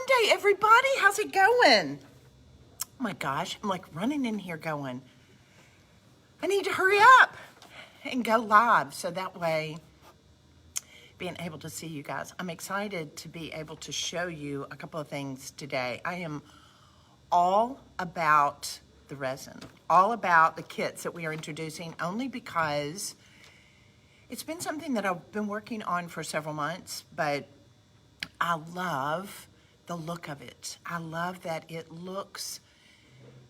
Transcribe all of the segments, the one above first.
Monday, everybody. How's it going? Oh my gosh, I'm like running in here going, I need to hurry up and go live so that way being able to see you guys. I'm excited to be able to show you a couple of things today. I am all about the resin, all about the kits that we are introducing, only because it's been something that I've been working on for several months, but I love the look of it. I love that it looks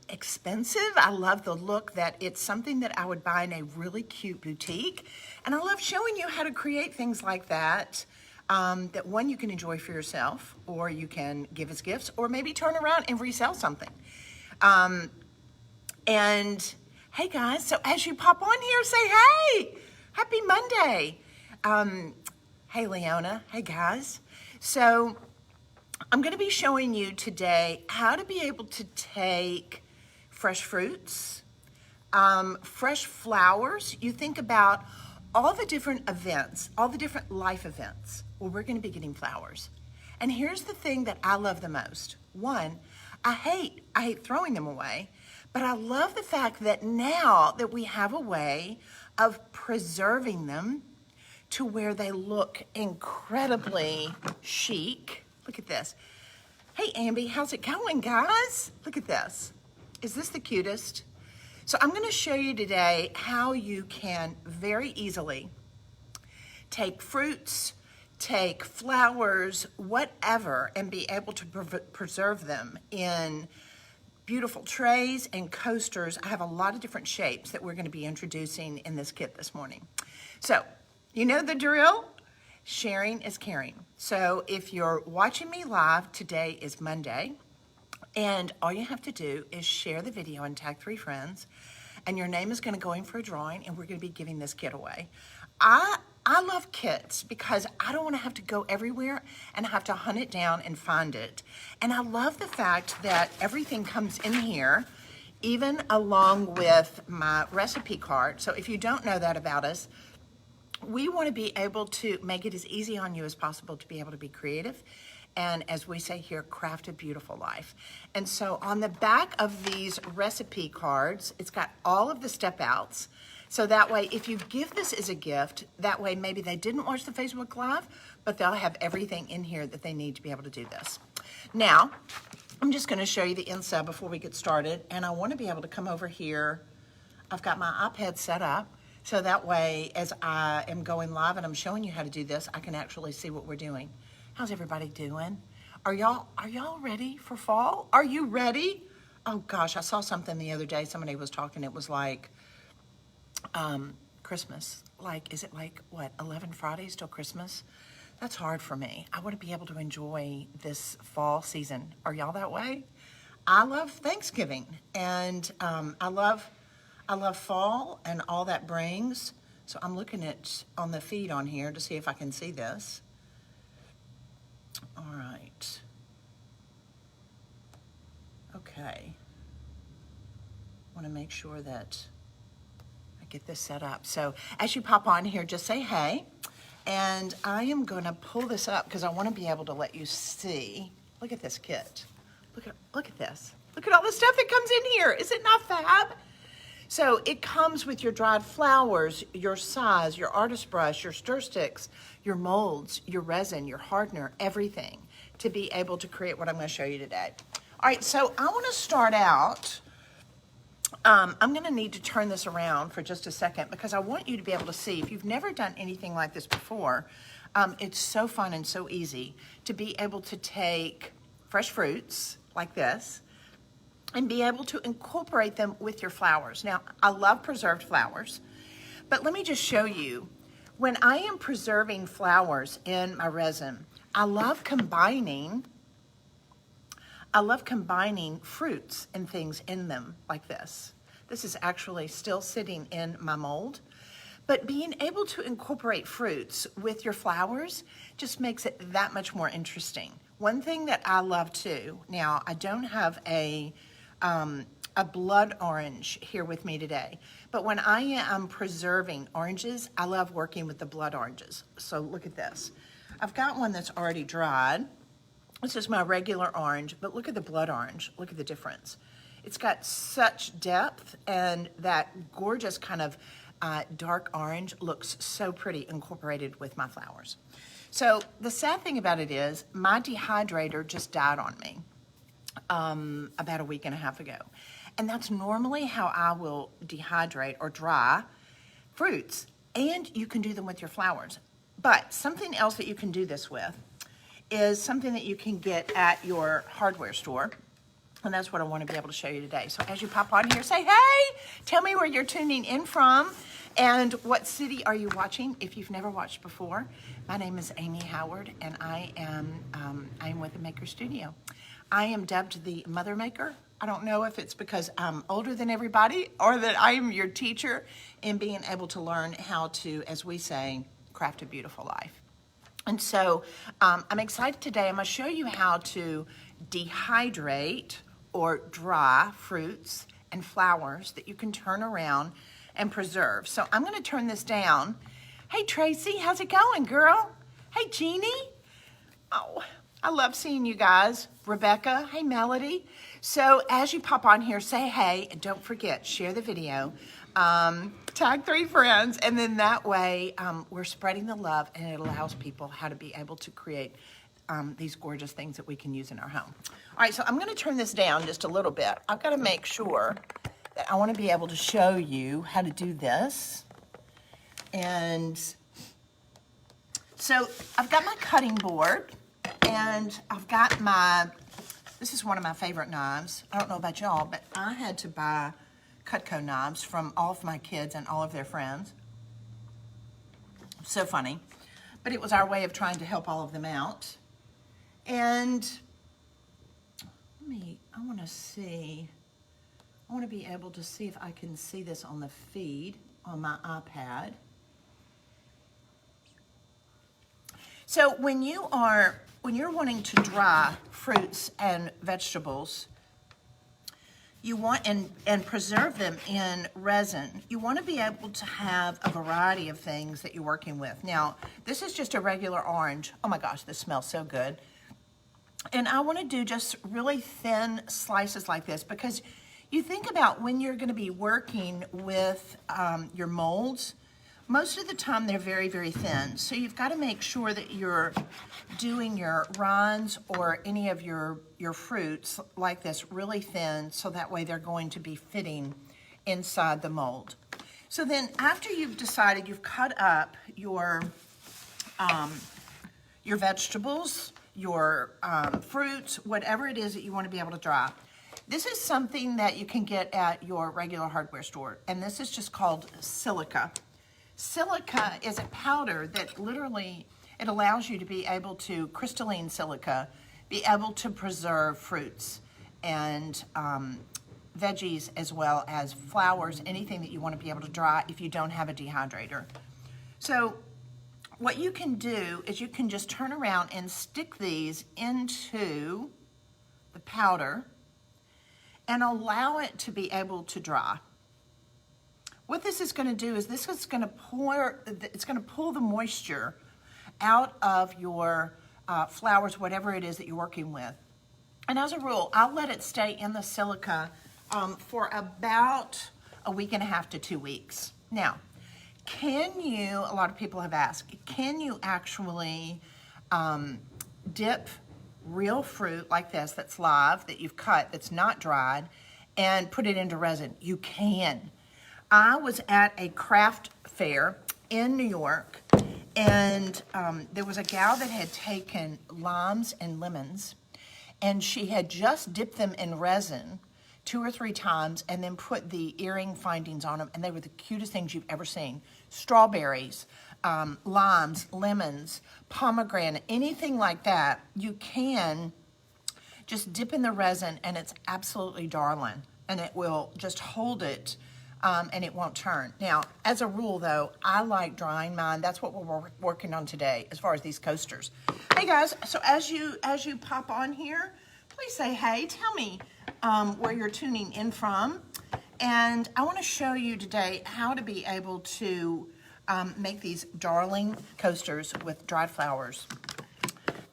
expensive. I love the look that it's something that I would buy in a really cute boutique. And I love showing you how to create things like that, that one, you can enjoy for yourself, or you can give as gifts, or maybe turn around and resell something. And hey guys, so as you pop on here, say hey, happy Monday. Hey Leona, hey guys. So I'm going to be showing you today how to be able to take fresh fruits, fresh flowers. You think about all the different events, all the different life events. Well, we're going to be getting flowers. And here's the thing that I love the most. One, I hate throwing them away, but I love the fact that now that we have a way of preserving them to where they look incredibly chic. Look at this. Hey, Ambi, how's it going, guys? Look at this. Is this the cutest? So I'm going to show you today how you can very easily take fruits, take flowers, whatever, and be able to preserve them in beautiful trays and coasters. I have a lot of different shapes that we're going to be introducing in this kit this morning. So, you know the drill. Sharing is caring. So if you're watching me live, today is Monday, and all you have to do is share the video and tag 3 friends, and your name is going to go in for a drawing, and we're going to be giving this kit away. I love kits because I don't want to have to go everywhere and have to hunt it down and find it. And I love the fact that everything comes in here, even along with my recipe card. So if you don't know that about us, we want to be able to make it as easy on you as possible to be able to be creative and, as we say here, craft a beautiful life. And so on the back of these recipe cards, it's got all of the step outs. So that way, if you give this as a gift, that way maybe they didn't watch the Facebook Live, but they'll have everything in here that they need to be able to do this. Now, I'm just going to show you the inside before we get started, and I want to be able to come over here. I've got my iPad set up. So that way, as I am going live and I'm showing you how to do this, I can actually see what we're doing. How's everybody doing? Are y'all ready for fall? Are you ready? Oh gosh, I saw something the other day. Somebody was talking. It was like Christmas. Like, is it like, what, 11 Fridays till Christmas? That's hard for me. I want to be able to enjoy this fall season. Are y'all that way? I love Thanksgiving, and I love fall and all that brings. So I'm looking at on the feed on here to see if I can see this. All right. Okay. Want to make sure that I get this set up. So as you pop on here, just say hey. And I am going to pull this up because I want to be able to let you see. Look at this kit. Look at this. Look at all the stuff that comes in here. Is it not fab? So it comes with your dried flowers, your size, your artist brush, your stir sticks, your molds, your resin, your hardener, everything to be able to create what I'm going to show you today. All right, so I want to start out. I'm going to need to turn this around for just a second because I want you to be able to see. If you've never done anything like this before, it's so fun and so easy to be able to take fresh fruits like this and be able to incorporate them with your flowers. Now, I love preserved flowers, but let me just show you. When I am preserving flowers in my resin, I love combining fruits and things in them like this. This is actually still sitting in my mold, but being able to incorporate fruits with your flowers just makes it that much more interesting. One thing that I love too, now I don't have a blood orange here with me today. But when I am preserving oranges, I love working with the blood oranges. So look at this. I've got one that's already dried, This is my regular orange, but look at the blood orange. Look at the difference. It's got such depth, and that gorgeous kind of dark orange looks so pretty incorporated with my flowers. So the sad thing about it is my dehydrator just died on me about a week and a half ago. And that's normally how I will dehydrate or dry fruits. And you can do them with your flowers. But something else that you can do this with is something that you can get at your hardware store. And that's what I want to be able to show you today. So as you pop on here, say, hey, tell me where you're tuning in from and what city are you watching if you've never watched before. My name is Amy Howard, and I am with the Maker Studio. I am dubbed the Mother Maker. I don't know if it's because I'm older than everybody or that I am your teacher in being able to learn how to, as we say, craft a beautiful life. And so I'm excited today. I'm going to show you how to dehydrate or dry fruits and flowers that you can turn around and preserve. So I'm going to turn this down. Hey, Tracy, how's it going, girl? Hey, Jeannie. Oh, I love seeing you guys. Rebecca, hey, Melody. So as you pop on here, say hey, and don't forget, share the video. Tag 3 friends, and then that way we're spreading the love, and it allows people how to be able to create these gorgeous things that we can use in our home. All right, so I'm going to turn this down just a little bit. I've got to make sure that I want to be able to show you how to do this. And so I've got my cutting board, and I've got this is one of my favorite knives. I don't know about y'all, but I had to buy Cutco knives from all of my kids and all of their friends. So funny. But it was our way of trying to help all of them out. And I want to be able to see if I can see this on the feed on my iPad. So when you're wanting to dry fruits and vegetables, you want and preserve them in resin, you want to be able to have a variety of things that you're working with. Now, this is just a regular orange. Oh my gosh, this smells so good. And I want to do just really thin slices like this, because you think about when you're going to be working with your molds, most of the time they're very, very thin. So you've got to make sure that you're doing your rinds or any of your fruits like this really thin, so that way they're going to be fitting inside the mold. So then after you've decided you've cut up your vegetables, your fruits, whatever it is that you want to be able to dry, this is something that you can get at your regular hardware store, and this is just called silica. Silica is a powder that literally, it allows you to be able to, crystalline silica, be able to preserve fruits and veggies, as well as flowers, anything that you want to be able to dry if you don't have a dehydrator. So what you can do is you can just turn around and stick these into the powder and allow it to be able to dry. What this is going to do is this is going to pull the moisture out of your flowers, whatever it is that you're working with. And as a rule, I'll let it stay in the silica for about a week and a half to 2 weeks. Now, a lot of people have asked, can you actually dip real fruit like this that's live, that you've cut, that's not dried, and put it into resin? You can. I was at a craft fair in New York, and there was a gal that had taken limes and lemons, and she had just dipped them in resin 2 or 3 times and then put the earring findings on them, and they were the cutest things you've ever seen. Strawberries, limes, lemons, pomegranate, anything like that, you can just dip in the resin, and it's absolutely darlin, and it will just hold it. And it won't turn. Now, as a rule, though, I like drying mine. That's what we're working on today as far as these coasters. Hey, guys, so as you pop on here, please say hey. Tell me where you're tuning in from. And I want to show you today how to be able to make these darling coasters with dried flowers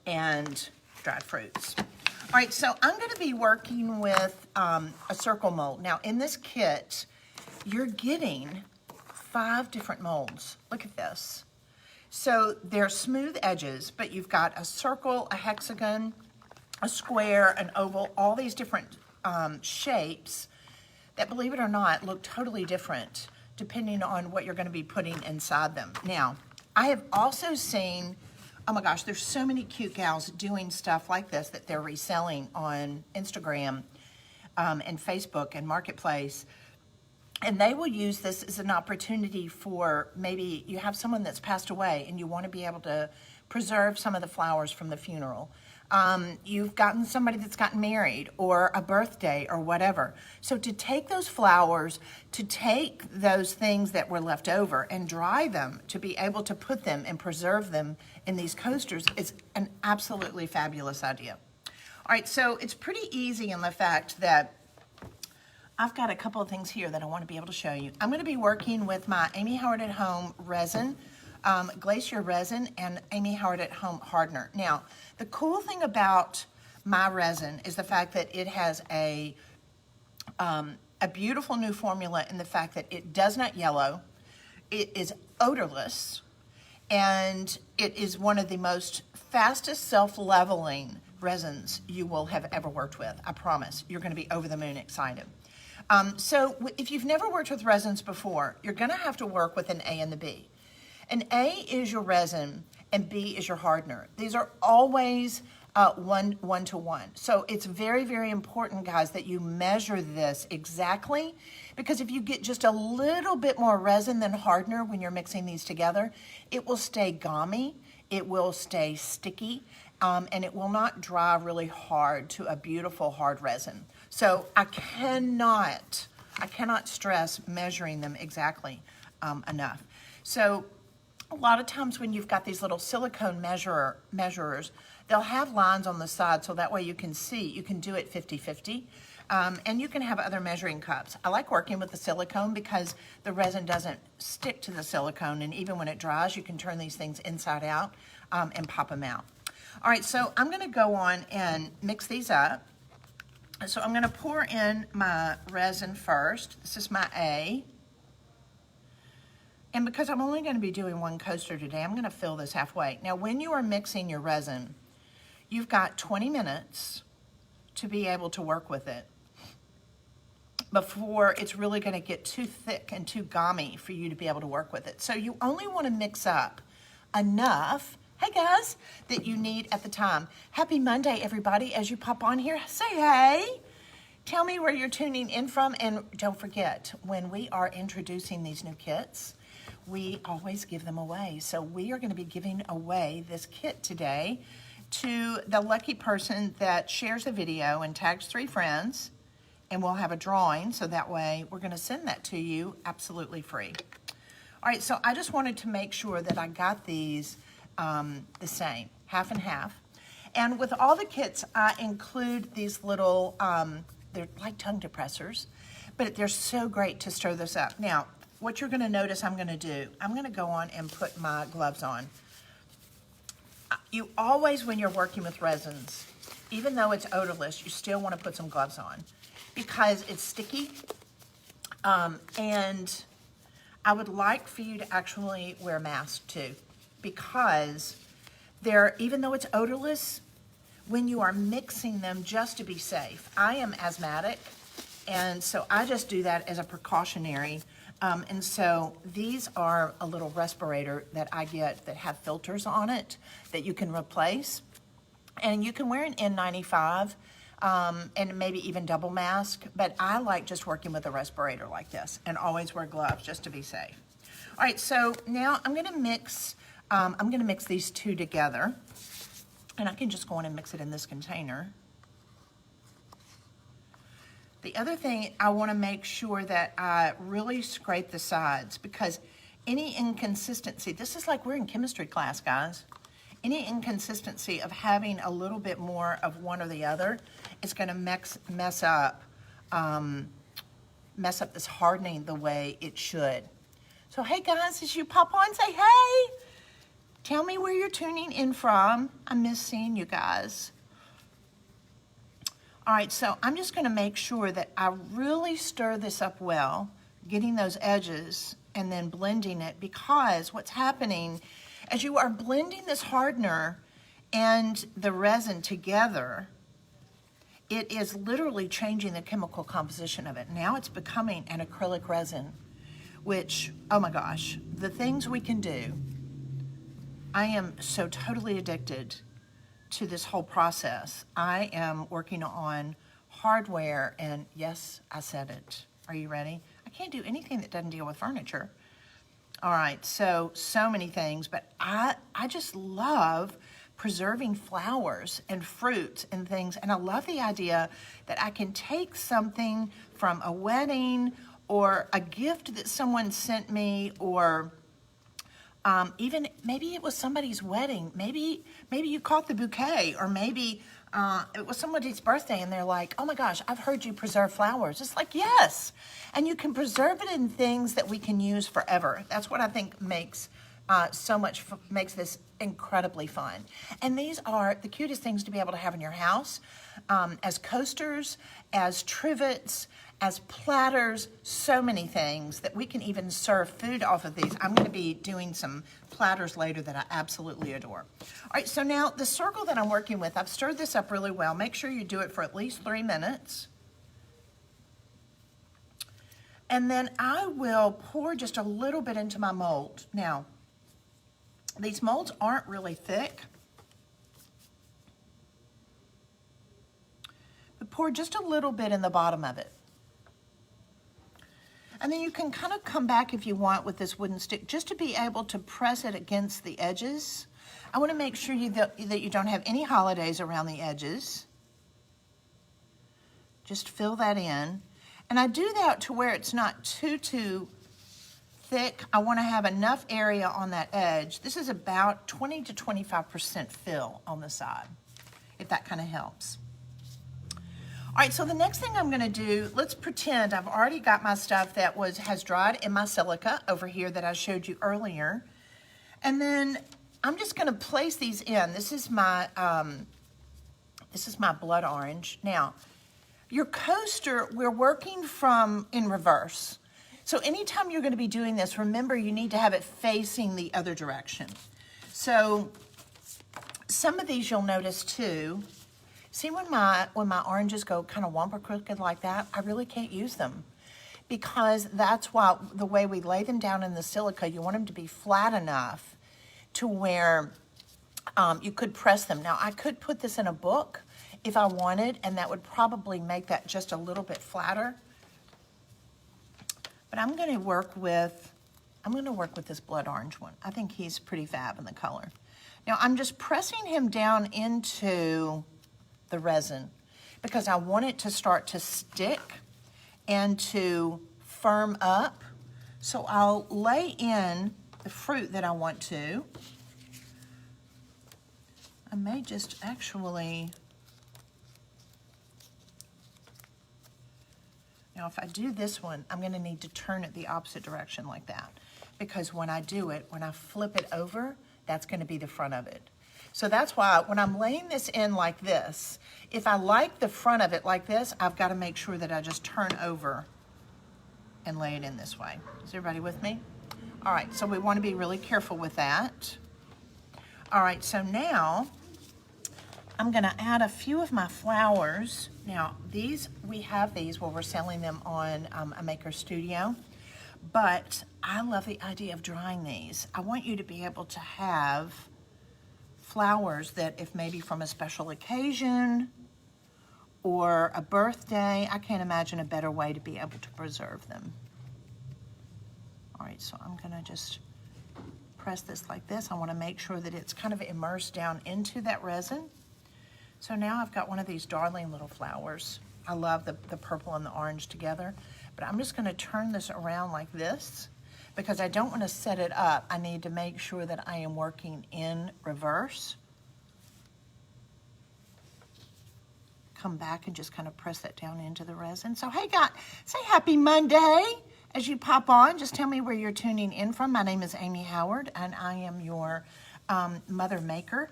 and dried fruits. All right, so I'm going to be working with a circle mold. Now, in this kit, you're getting 5 different molds. Look at this. So they're smooth edges, but you've got a circle, a hexagon, a square, an oval, all these different shapes that, believe it or not, look totally different depending on what you're going to be putting inside them. Now, I have also seen, oh my gosh, there's so many cute gals doing stuff like this that they're reselling on Instagram and Facebook and Marketplace. And they will use this as an opportunity for, maybe you have someone that's passed away and you want to be able to preserve some of the flowers from the funeral. You've gotten somebody that's gotten married or a birthday or whatever. So to take those flowers, to take those things that were left over and dry them, to be able to put them and preserve them in these coasters is an absolutely fabulous idea. All right, so it's pretty easy in the fact that I've got a couple of things here that I want to be able to show you. I'm going to be working with my Amy Howard at Home resin, Glacier resin, and Amy Howard at Home hardener. Now, the cool thing about my resin is the fact that it has a beautiful new formula in the fact that it does not yellow, it is odorless, and it is one of the most fastest self-leveling resins you will have ever worked with. I promise. You're going to be over the moon excited. So if you've never worked with resins before, you're going to have to work with an A and the B. An A is your resin and B is your hardener. These are always one to one. So it's very, very important, guys, that you measure this exactly, because if you get just a little bit more resin than hardener when you're mixing these together, it will stay gummy, it will stay sticky, and it will not dry really hard to a beautiful hard resin. So I cannot stress measuring them exactly enough. So a lot of times when you've got these little silicone measurers, they'll have lines on the side so that way you can see, you can do it 50-50. And you can have other measuring cups. I like working with the silicone because the resin doesn't stick to the silicone, and even when it dries, you can turn these things inside out and pop them out. All right, so I'm gonna go on and mix these up. So I'm gonna pour in my resin first. This is my A. And because I'm only gonna be doing one coaster today, I'm gonna fill this halfway. Now, when you are mixing your resin, you've got 20 minutes to be able to work with it before it's really gonna get too thick and too gummy for you to be able to work with it. So you only wanna mix up enough, hey guys, that you need at the time. Happy Monday, everybody. As you pop on here, say hey. Tell me where you're tuning in from, and don't forget, when we are introducing these new kits, we always give them away. So we are gonna be giving away this kit today to the lucky person that shares the video and tags 3 friends, and we'll have a drawing, so that way we're gonna send that to you absolutely free. All right, so I just wanted to make sure that I got these the same, half and half. And with all the kits, I include these little, they're like tongue depressors, but they're so great to stir this up. Now, what you're gonna notice I'm gonna do, I'm gonna go on and put my gloves on. You always, when you're working with resins, even though it's odorless, you still wanna put some gloves on because it's sticky. And I would like for you to actually wear a mask too, because even though it's odorless, when you are mixing them, just to be safe. I am asthmatic, and so I just do that as a precautionary. And so these are a little respirator that I get that have filters on it that you can replace. And you can wear an N95 and maybe even double mask, but I like just working with a respirator like this and always wear gloves just to be safe. All right, so now I'm gonna mix these 2 together, and I can just go on and mix it in this container. The other thing, I wanna make sure that I really scrape the sides, because any inconsistency, this is like we're in chemistry class, guys. Any inconsistency of having a little bit more of one or the other is gonna mess up this hardening the way it should. So hey guys, as you pop on, say hey. Tell me where you're tuning in from. I miss seeing you guys. All right, so I'm just gonna make sure that I really stir this up well, getting those edges and then blending it, because what's happening as you are blending this hardener and the resin together, it is literally changing the chemical composition of it. Now it's becoming an acrylic resin, which, oh my gosh, the things we can do. I am so totally addicted to this whole process. I am working on hardware, and yes, I said it. Are you ready? I can't do anything that doesn't deal with furniture. All right, so many things, but I just love preserving flowers and fruits and things, and I love the idea that I can take something from a wedding or a gift that someone sent me, or even maybe it was somebody's wedding. Maybe you caught the bouquet, or maybe it was somebody's birthday and they're like, oh my gosh, I've heard you preserve flowers. It's like, yes. And you can preserve it in things that we can use forever. That's what I think makes makes this incredibly fun. And these are the cutest things to be able to have in your house, as coasters, as trivets, as platters, so many things that we can even serve food off of these. I'm gonna be doing some platters later that I absolutely adore. All right, so now the circle that I'm working with, I've stirred this up really well. Make sure you do it for at least 3 minutes. And then I will pour just a little bit into my mold. Now, these molds aren't really thick, but pour just a little bit in the bottom of it. And then you can kind of come back if you want with this wooden stick just to be able to press it against the edges. I want to make sure that you don't have any holidays around the edges. Just fill that in. And I do that to where it's not too thick. I want to have enough area on that edge. This is about 20 to 25% fill on the side, if that kind of helps. All right, so the next thing I'm gonna do, let's pretend I've already got my stuff that has dried in my silica over here that I showed you earlier. And then I'm just gonna place these in. This is my blood orange. Now, your coaster, we're working in reverse. So anytime you're gonna be doing this, remember you need to have it facing the other direction. So some of these you'll notice too. See, when my oranges go kind of womper crooked like that, I really can't use them, because that's why the way we lay them down in the silica, you want them to be flat enough to where you could press them. Now, I could put this in a book if I wanted, and that would probably make that just a little bit flatter. But I'm going to work with this blood orange one. I think he's pretty fab in the color. Now, I'm just pressing him down into the resin because I want it to start to stick and to firm up. So I'll lay in the fruit that I want to. I may just actually, now if I do this one, I'm going to need to turn it the opposite direction like that, because when I do it, when I flip it over, that's going to be the front of it. So that's why when I'm laying this in like this, if I like the front of it like this, I've got to make sure that I just turn over and lay it in this way. Is everybody with me? All right, so we want to be really careful with that. All right, so now I'm going to add a few of my flowers. Now, we have these where we're selling them on a Maker Studio, but I love the idea of drying these. I want you to be able to have flowers that, if maybe from a special occasion or a birthday, I can't imagine a better way to be able to preserve them. All right, so I'm gonna just press this like this. I wanna make sure that it's kind of immersed down into that resin. So now I've got one of these darling little flowers. I love the purple and the orange together, but I'm just gonna turn this around like this, because I don't want to set it up. I need to make sure that I am working in reverse. Come back and just kind of press that down into the resin. So hey guys, say happy Monday as you pop on. Just tell me where you're tuning in from. My name is Amy Howard, and I am your mother maker.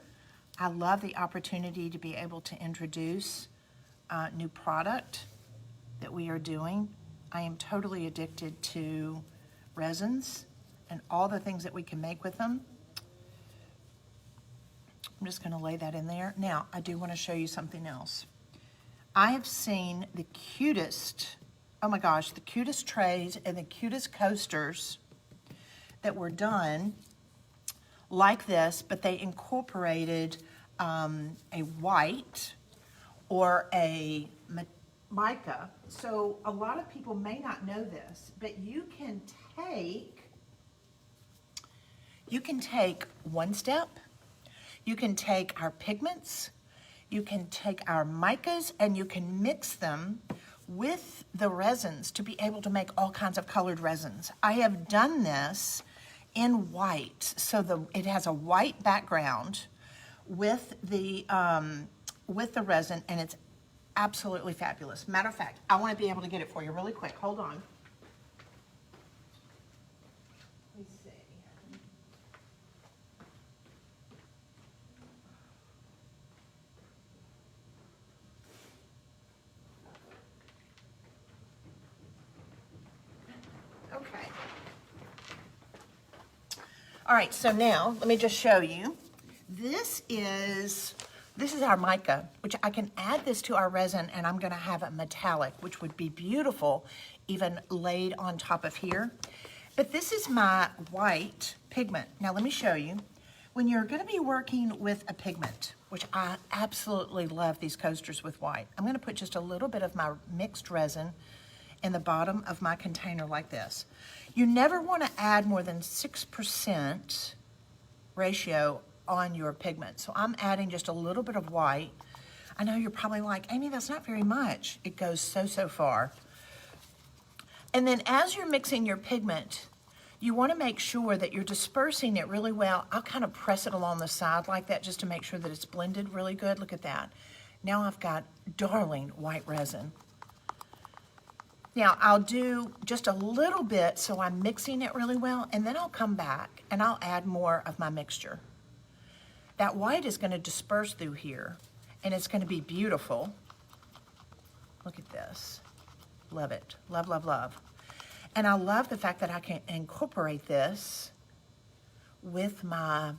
I love the opportunity to be able to introduce new product that we are doing. I am totally addicted to resins and all the things that we can make with them. I'm just going to lay that in there. Now, I do want to show you something else. I have seen the cutest, oh my gosh, the cutest trays and the cutest coasters that were done like this, but they incorporated a white or a mica. So a lot of people may not know this, but you can take one step, you can take our pigments, you can take our micas, and you can mix them with the resins to be able to make all kinds of colored resins. I have done this in white, so it has a white background with the resin, and it's absolutely fabulous. Matter of fact, I want to be able to get it for you really quick. Hold on. Let me see. Okay. All right, so now let me just show you. This is our mica, which I can add this to our resin, and I'm gonna have a metallic, which would be beautiful even laid on top of here. But this is my white pigment. Now let me show you. When you're gonna be working with a pigment, which I absolutely love these coasters with white, I'm gonna put just a little bit of my mixed resin in the bottom of my container like this. You never wanna add more than 6% ratio on your pigment. So I'm adding just a little bit of white. I know you're probably like, Amy, that's not very much. It goes so far. And then as you're mixing your pigment, you want to make sure that you're dispersing it really well. I'll kind of press it along the side like that just to make sure that it's blended really good. Look at that. Now I've got darling white resin. Now I'll do just a little bit so I'm mixing it really well, and then I'll come back and I'll add more of my mixture. That white is going to disperse through here, and it's going to be beautiful. Look at this. Love it. Love, love, love. And I love the fact that I can incorporate this with my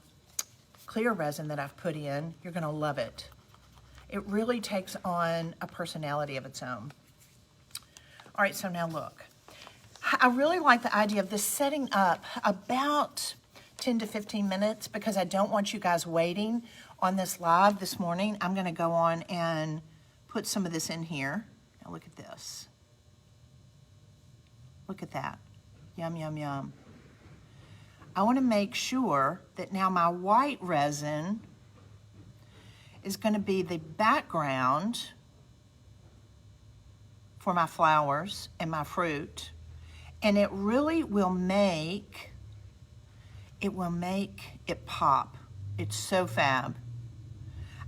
clear resin that I've put in. You're going to love it. It really takes on a personality of its own. All right, so now look. I really like the idea of this setting up about 10 to 15 minutes because I don't want you guys waiting on this live this morning. I'm going to go on and put some of this in here. Now look at this. Look at that. Yum, yum, yum. I want to make sure that now my white resin is going to be the background for my flowers and my fruit. And it really will make it pop. It's so fab.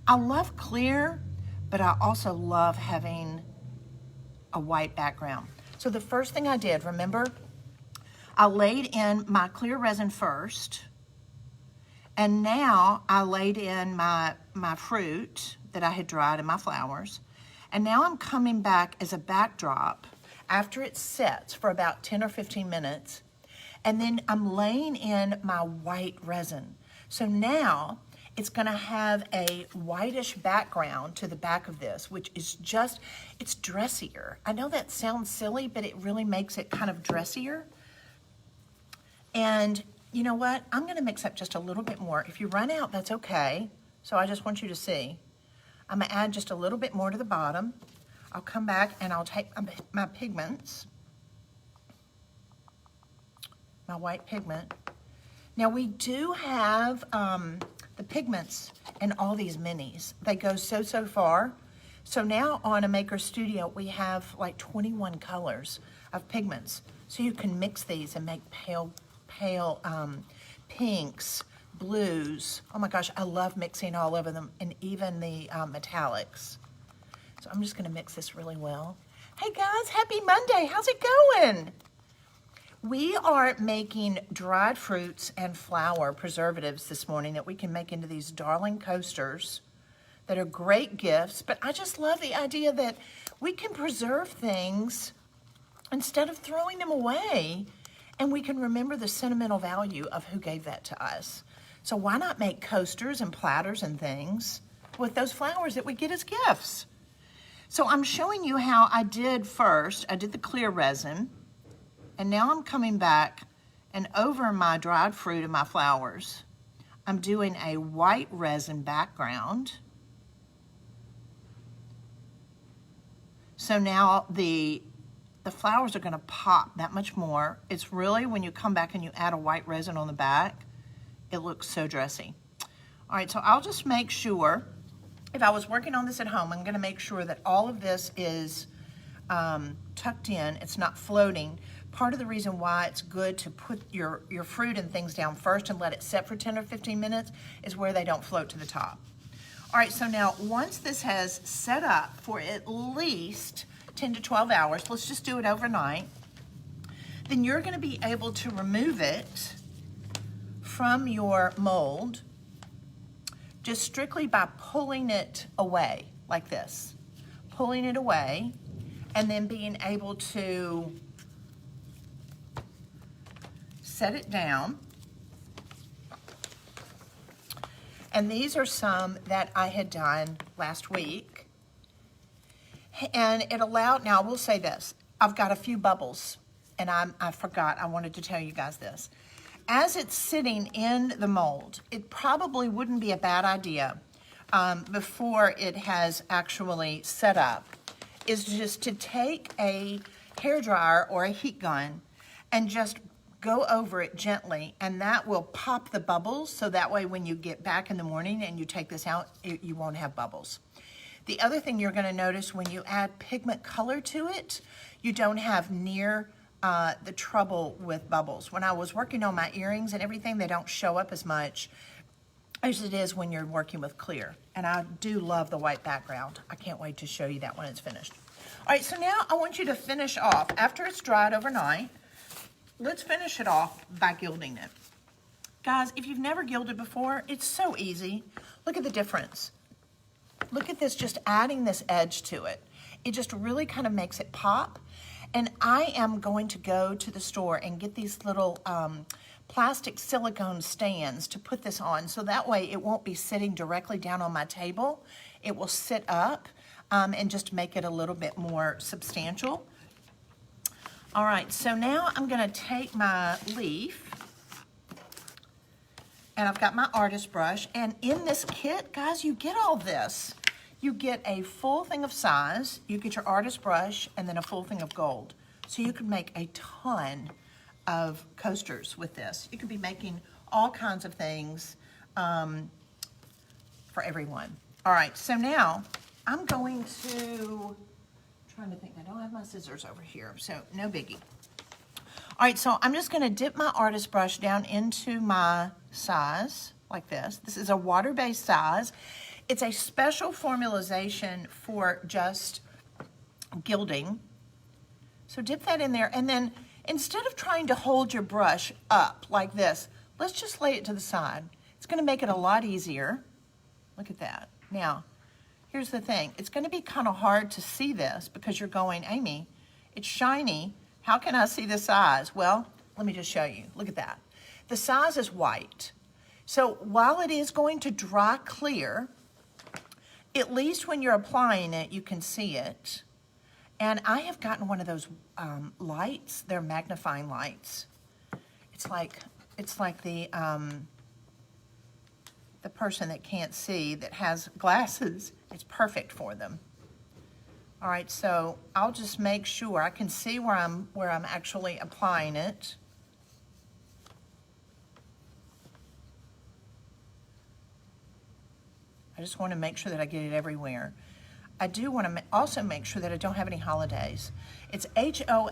I love clear, but I also love having a white background. So the first thing I did, remember, I laid in my clear resin first, and now I laid in my fruit that I had dried and my flowers, and now I'm coming back as a backdrop after it sets for about 10 or 15 minutes, and then I'm laying in my white resin. So now it's gonna have a whitish background to the back of this, which is just, it's dressier. I know that sounds silly, but it really makes it kind of dressier. And you know what? I'm gonna mix up just a little bit more. If you run out, that's okay. So I just want you to see. I'm gonna add just a little bit more to the bottom. I'll come back and I'll take my pigments, my white pigment. Now we do have the pigments in all these minis. They go so far. So now on a Maker Studio, we have like 21 colors of pigments. So you can mix these and make pale pinks, blues. Oh my gosh, I love mixing all of them, and even the metallics. So I'm just gonna mix this really well. Hey guys, happy Monday, how's it going? We are making dried fruits and flour preservatives this morning that we can make into these darling coasters that are great gifts, but I just love the idea that we can preserve things instead of throwing them away, and we can remember the sentimental value of who gave that to us. So why not make coasters and platters and things with those flowers that we get as gifts? So I'm showing you how I did first. I did the clear resin, and now I'm coming back and over my dried fruit and my flowers, I'm doing a white resin background. So now the flowers are going to pop that much more. It's really when you come back and you add a white resin on the back, it looks so dressy. All right, so I'll just make sure, if I was working on this at home, I'm going to make sure that all of this is tucked in. It's not floating. Part of the reason why it's good to put your fruit and things down first and let it set for 10 or 15 minutes is where they don't float to the top. All right, so now once this has set up for at least 10 to 12 hours, let's just do it overnight, then you're going to be able to remove it from your mold just strictly by pulling it away like this. Pulling it away and then being able to set it down. And these are some that I had done last week. And it allowed, now I will say this, I've got a few bubbles, and I forgot, I wanted to tell you guys this. As it's sitting in the mold, it probably wouldn't be a bad idea before it has actually set up, is just to take a hairdryer or a heat gun and just go over it gently, and that will pop the bubbles, so that way when you get back in the morning and you take this out, you won't have bubbles. The other thing you're going to notice when you add pigment color to it, you don't have near the trouble with bubbles. When I was working on my earrings and everything, they don't show up as much as it is when you're working with clear. And I do love the white background. I can't wait to show you that when it's finished. All right, so now I want you to finish off. After it's dried overnight, let's finish it off by gilding it. Guys, if you've never gilded before, it's so easy. Look at the difference. Look at this, just adding this edge to it. It just really kind of makes it pop. And I am going to go to the store and get these little plastic silicone stands to put this on, so that way it won't be sitting directly down on my table. It will sit up and just make it a little bit more substantial. All right, so now I'm gonna take my leaf, and I've got my artist brush, and in this kit, guys, you get all this. You get a full thing of size, you get your artist brush, and then a full thing of gold. So you can make a ton of coasters with this. You could be making all kinds of things for everyone. All right, so now I'm going to, trying to think, I don't have my scissors over here, so no biggie. All right, so I'm just gonna dip my artist brush down into my size like this. This is a water-based size. It's a special formulation for just gilding. So dip that in there, and then instead of trying to hold your brush up like this, let's just lay it to the side. It's gonna make it a lot easier. Look at that. Now, here's the thing. It's gonna be kind of hard to see this because you're going, Amy, it's shiny. How can I see the size? Well, let me just show you. Look at that. The size is white. So while it is going to dry clear, at least when you're applying it, you can see it. And I have gotten one of those lights. They're magnifying lights. It's like the person that can't see, that has glasses. It's perfect for them. All right, so I'll just make sure I can see where I'm actually applying it. I just want to make sure that I get it everywhere. I do want to also make sure that I don't have any holidays. It's Holidays,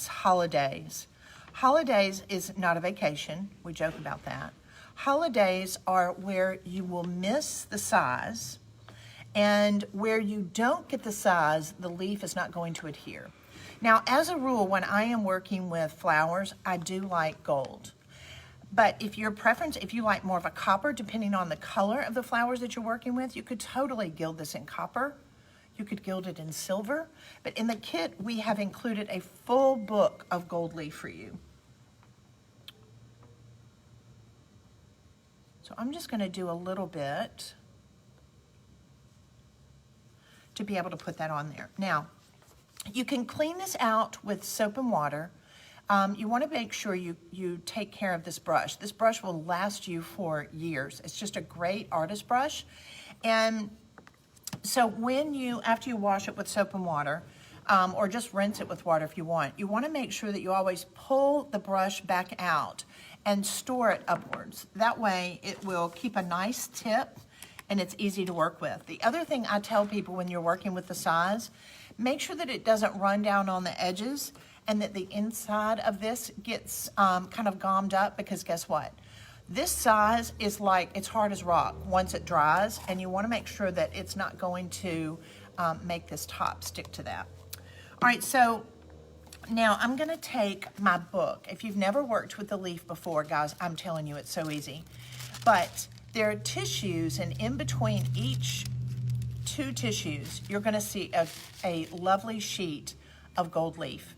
holidays. Holidays is not a vacation. We joke about that. Holidays are where you will miss the size, and where you don't get the size, the leaf is not going to adhere. Now, as a rule, when I am working with flowers, I do like gold. But if your preference, if you like more of a copper, depending on the color of the flowers that you're working with, you could totally gild this in copper. You could gild it in silver. But in the kit, we have included a full book of gold leaf for you. So I'm just going to do a little bit to be able to put that on there. Now, you can clean this out with soap and water. You want to make sure you take care of this brush. This brush will last you for years. It's just a great artist brush. And so after you wash it with soap and water, or just rinse it with water if you want to make sure that you always pull the brush back out and store it upwards. That way it will keep a nice tip and it's easy to work with. The other thing I tell people when you're working with the size, make sure that it doesn't run down on the edges and that the inside of this gets kind of gommed up, because guess what? This size is like, it's hard as rock once it dries, and you want to make sure that it's not going to make this top stick to that. All right, so now I'm going to take my book. If you've never worked with the leaf before, guys, I'm telling you, it's so easy. But there are tissues, and in between each two tissues, you're going to see a lovely sheet of gold leaf.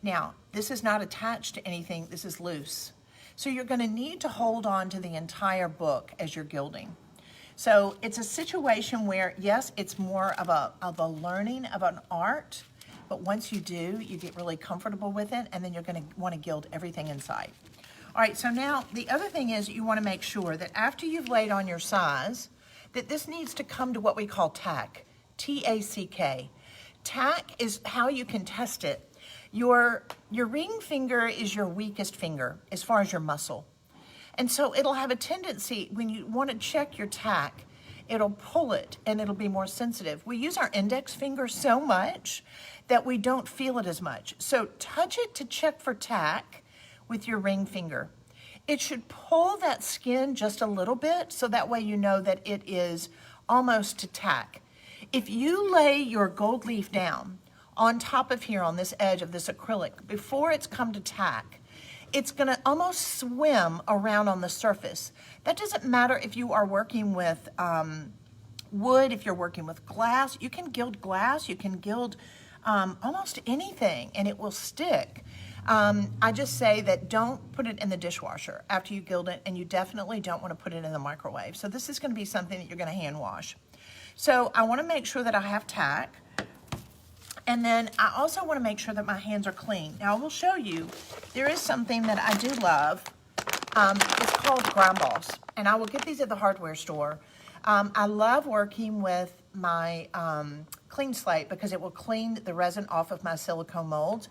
Now, this is not attached to anything. This is loose. So you're going to need to hold on to the entire book as you're gilding. So it's a situation where, yes, it's more of a learning of an art, but once you do, you get really comfortable with it, and then you're going to want to gild everything inside. All right, so now the other thing is you want to make sure that after you've laid on your size, that this needs to come to what we call tack, T-A-C-K. Tack is how you can test it. Your ring finger is your weakest finger as far as your muscle. And so it'll have a tendency, when you want to check your tack, it'll pull it and it'll be more sensitive. We use our index finger so much that we don't feel it as much. So touch it to check for tack with your ring finger. It should pull that skin just a little bit, so that way you know that it is almost to tack. If you lay your gold leaf down on top of here on this edge of this acrylic, before it's come to tack, it's going to almost swim around on the surface. That doesn't matter if you are working with wood, if you're working with glass. You can gild glass, you can gild almost anything, and it will stick. I just say that don't put it in the dishwasher after you gild it, and you definitely don't want to put it in the microwave. So this is going to be something that you're going to hand wash. So I want to make sure that I have tack. And then I also want to make sure that my hands are clean. Now I will show you, there is something that I do love. It's called ground balls, and I will get these at the hardware store. I love working with my clean slate because it will clean the resin off of my silicone molds.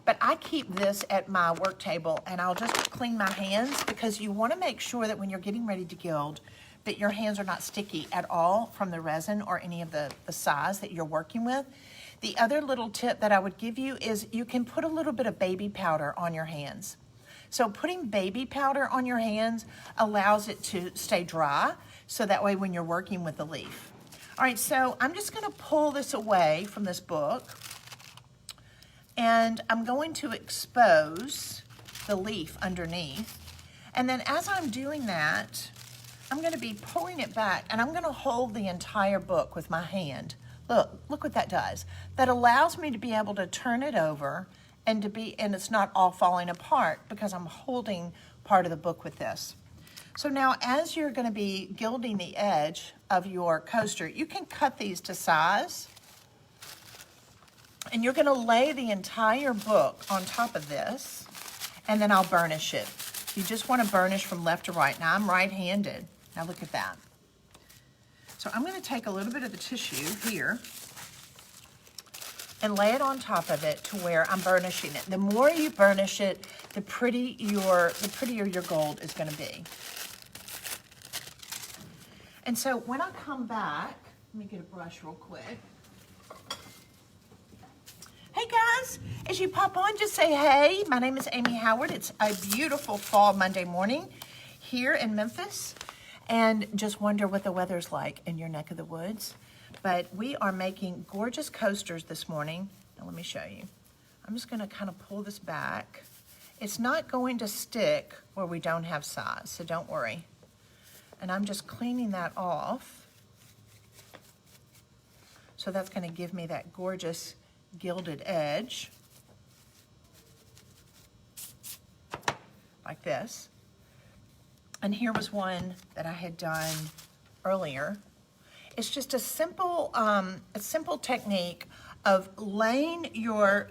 But I keep this at my work table, and I'll just clean my hands, because you want to make sure that when you're getting ready to gild, that your hands are not sticky at all from the resin or any of the size that you're working with. The other little tip that I would give you is you can put a little bit of baby powder on your hands. So putting baby powder on your hands allows it to stay dry, so that way when you're working with the leaf. All right, so I'm just going to pull this away from this book, and I'm going to expose the leaf underneath. And then as I'm doing that, I'm going to be pulling it back, and I'm going to hold the entire book with my hand. Look what that does. That allows me to be able to turn it over and it's not all falling apart, because I'm holding part of the book with this. So now as you're going to be gilding the edge of your coaster, you can cut these to size, and you're going to lay the entire book on top of this, and then I'll burnish it. You just want to burnish from left to right. Now I'm right-handed. Now look at that. So I'm going to take a little bit of the tissue here and lay it on top of it to where I'm burnishing it. The more you burnish it, the prettier your gold is going to be. And so when I come back, let me get a brush real quick. Hey guys, as you pop on, just say hey. My name is Amy Howard. It's a beautiful fall Monday morning here in Memphis. And just wonder what the weather's like in your neck of the woods. But we are making gorgeous coasters this morning. Now let me show you. I'm just going to kind of pull this back. It's not going to stick where we don't have size, so don't worry. And I'm just cleaning that off. So that's going to give me that gorgeous gilded edge. Like this. And here was one that I had done earlier. It's just a simple technique of laying your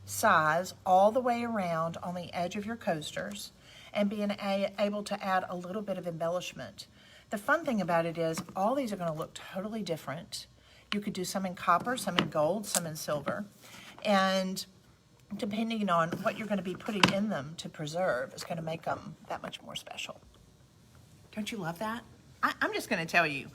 size all the way around on the edge of your coasters and being able to add a little bit of embellishment. The fun thing about it is all these are going to look totally different. You could do some in copper, some in gold, some in silver. And depending on what you're going to be putting in them to preserve is going to make them that much more special. Don't you love that? I'm just going to tell you,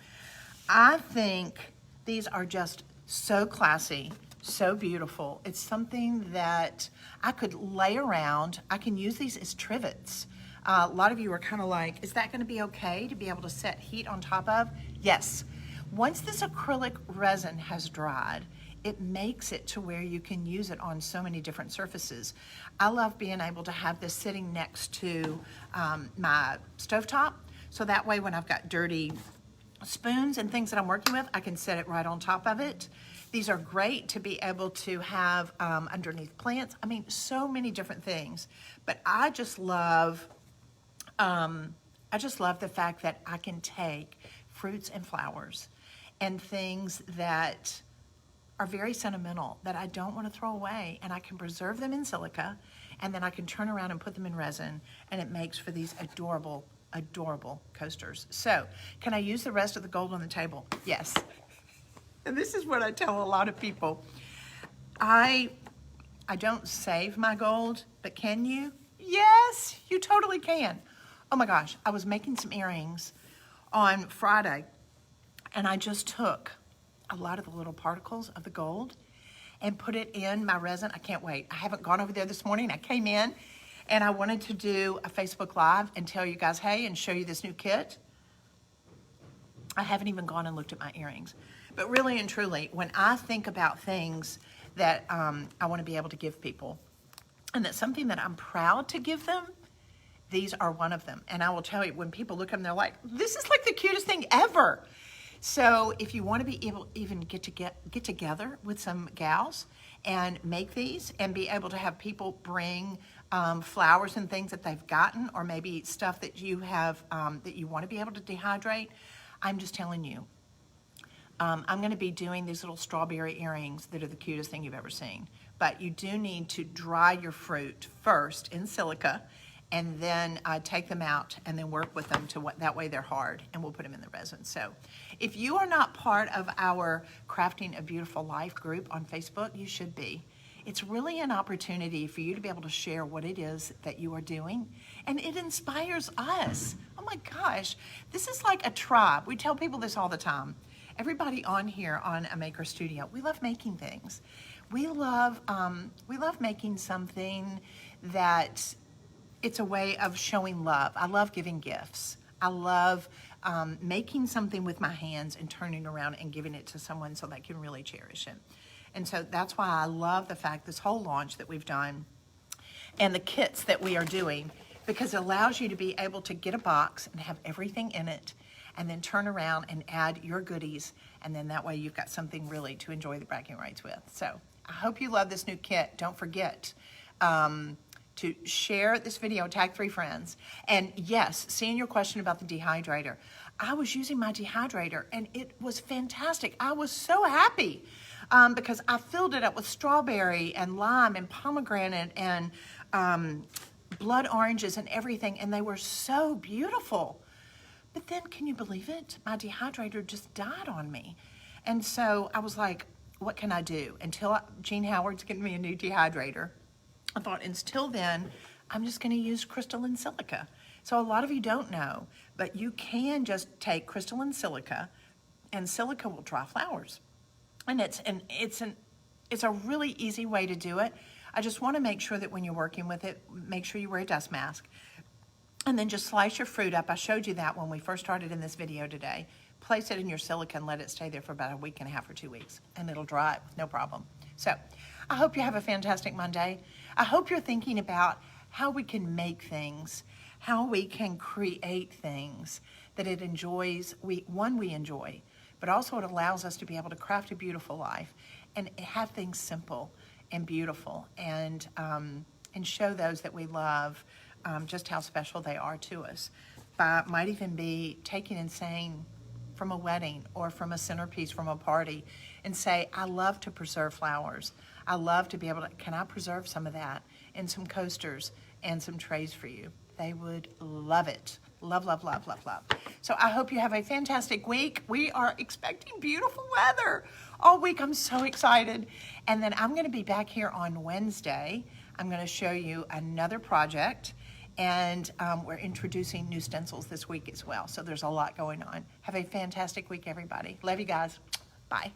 I think these are just so classy, so beautiful. It's something that I could lay around. I can use these as trivets. A lot of you are kind of like, is that going to be okay to be able to set heat on top of? Yes. Once this acrylic resin has dried, it makes it to where you can use it on so many different surfaces. I love being able to have this sitting next to my stovetop, so that way when I've got dirty spoons and things that I'm working with, I can set it right on top of it. These are great to be able to have underneath plants. I mean, so many different things. But I just love the fact that I can take fruits and flowers and things that are very sentimental that I don't want to throw away, and I can preserve them in silica, and then I can turn around and put them in resin, and it makes for these adorable, adorable coasters. So, can I use the rest of the gold on the table? Yes. And this is what I tell a lot of people. I don't save my gold, but can you? Yes, you totally can. Oh my gosh, I was making some earrings on Friday, and I just took a lot of the little particles of the gold and put it in my resin. I can't wait. I haven't gone over there this morning. I came in and I wanted to do a Facebook Live and tell you guys, hey, and show you this new kit. I haven't even gone and looked at my earrings. But really and truly, when I think about things that I want to be able to give people, and that's something that I'm proud to give them, these are one of them. And I will tell you, when people look at them, they're like, this is like the cutest thing ever. So if you want to be able even get together with some gals and make these and be able to have people bring flowers and things that they've gotten, or maybe stuff that you have that you want to be able to dehydrate, I'm just telling you, I'm going to be doing these little strawberry earrings that are the cutest thing you've ever seen. But you do need to dry your fruit first in silica, and then take them out and then work with them that way they're hard, and we'll put them in the resin. So if you are not part of our Crafting a Beautiful Life group on Facebook, you should be. It's really an opportunity for you to be able to share what it is that you are doing, and it inspires us. Oh my gosh, this is like a tribe. We tell people this all the time. Everybody on here on A Maker Studio, we love making things. We love making something that it's a way of showing love. I love giving gifts. I love making something with my hands and turning around and giving it to someone so they can really cherish it. And so that's why I love the fact this whole launch that we've done and the kits that we are doing, because it allows you to be able to get a box and have everything in it and then turn around and add your goodies, and then that way you've got something really to enjoy the bragging rights with. So I hope you love this new kit. Don't forget to share this video, tag 3 friends. And yes, seeing your question about the dehydrator, I was using my dehydrator and it was fantastic. I was so happy because I filled it up with strawberry and lime and pomegranate and blood oranges and everything, and they were so beautiful. But then, can you believe it? My dehydrator just died on me. And so I was like, what can I do? Until Gene Howard's getting me a new dehydrator, I thought, until then, I'm just going to use crystalline silica. So a lot of you don't know, but you can just take crystalline silica, and silica will dry flowers. And it's a really easy way to do it. I just want to make sure that when you're working with it, make sure you wear a dust mask. And then just slice your fruit up. I showed you that when we first started in this video today. Place it in your silica and let it stay there for about a week and a half or 2 weeks, and it'll dry with no problem. So I hope you have a fantastic Monday. I hope you're thinking about how we can make things, how we can create things that it enjoys, we enjoy, but also it allows us to be able to craft a beautiful life and have things simple and beautiful, and show those that we love just how special they are to us. Might even be taking and saying from a wedding or from a centerpiece from a party and say, I love to preserve flowers. I love to be able to, can I preserve some of that in some coasters and some trays for you? They would love it. Love, love, love, love, love. So I hope you have a fantastic week. We are expecting beautiful weather all week. I'm so excited. And then I'm going to be back here on Wednesday. I'm going to show you another project, and we're introducing new stencils this week as well. So there's a lot going on. Have a fantastic week, everybody. Love you guys. Bye.